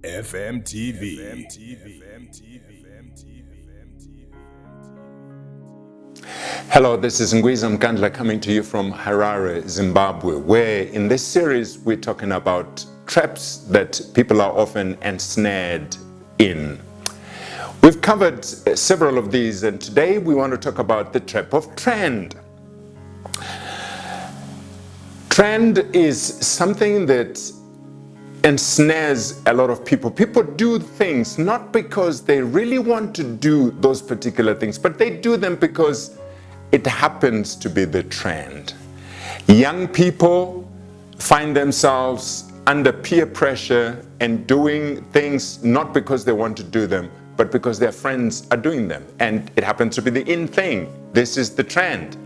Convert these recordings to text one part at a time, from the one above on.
FMTV. Hello, this is Ngwiza Mnkandla coming to you from Harare, Zimbabwe, where in this series we're talking about traps that people are often ensnared in. We've covered several of these, and today we want to talk about the trap of trend. Trend is something that ensnares a lot of people. People do things not because they really want to do those particular things, but they do them because it happens to be the trend. Young people find themselves under peer pressure and doing things not because they want to do them, but because their friends are doing them. And it happens to be the in thing. This is the trend.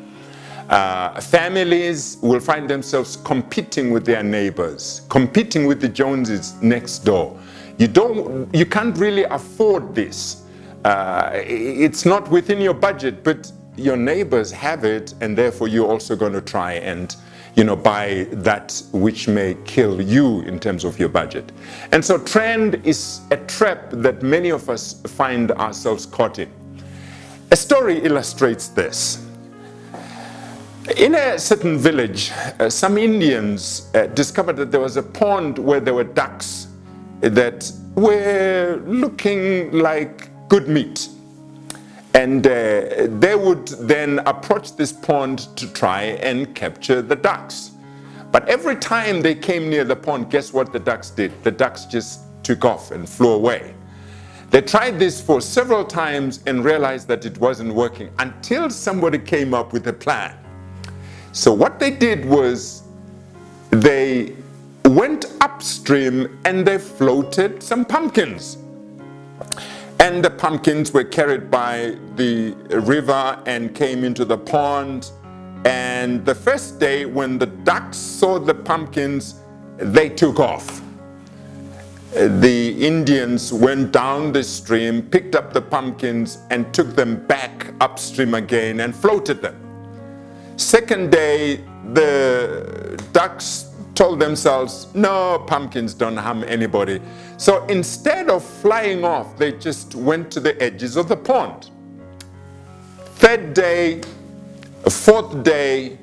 Families will find themselves competing with their neighbors, competing with the Joneses next door. You can't really afford this. It's not within your budget, but your neighbors have it, and therefore you're also going to try and buy that which may kill you in terms of your budget. And so trend is a trap that many of us find ourselves caught in. A story illustrates this. In a certain village, some Indians discovered that there was a pond where there were ducks that were looking like good meat. And they would then approach this pond to try and capture the ducks. But every time they came near the pond, guess what the ducks did? The ducks just took off and flew away. They tried this for several times and realized that it wasn't working until somebody came up with a plan. So what they did was they went upstream and they floated some pumpkins. And the pumpkins were carried by the river and came into the pond. And the first day when the ducks saw the pumpkins, they took off. The Indians went down the stream, picked up the pumpkins and took them back upstream again and floated them. Second day, the ducks told themselves, no, pumpkins don't harm anybody. So instead of flying off, they just went to the edges of the pond. Third day, fourth day,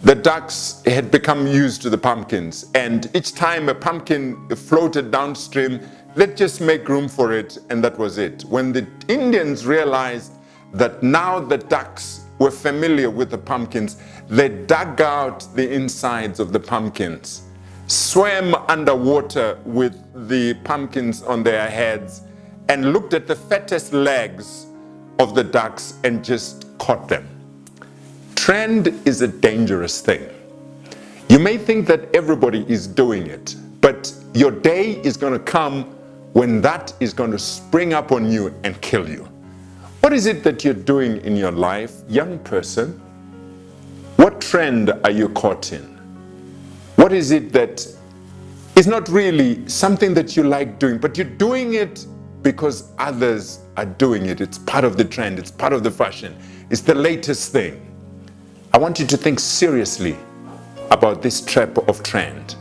the ducks had become used to the pumpkins. And each time a pumpkin floated downstream, they'd just make room for it, and that was it. When the Indians realized that now the ducks were familiar with the pumpkins, they dug out the insides of the pumpkins, swam underwater with the pumpkins on their heads, and looked at the fattest legs of the ducks and just caught them. Trend is a dangerous thing. You may think that everybody is doing it, but your day is going to come when that is going to spring up on you and kill you. What is it that you're doing in your life, young person? What trend are you caught in? What is it that is not really something that you like doing, but you're doing it because others are doing it? It's part of the trend, it's part of the fashion, it's the latest thing. I want you to think seriously about this trap of trend.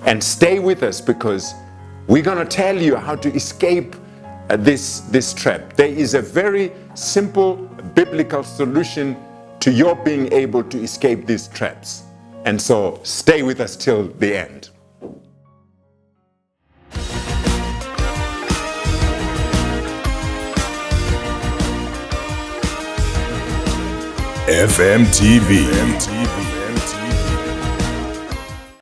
And stay with us, because we're going to tell you how to escape this trap. There is a very simple biblical solution to your being able to escape these traps. And so stay with us till the end. FMTV.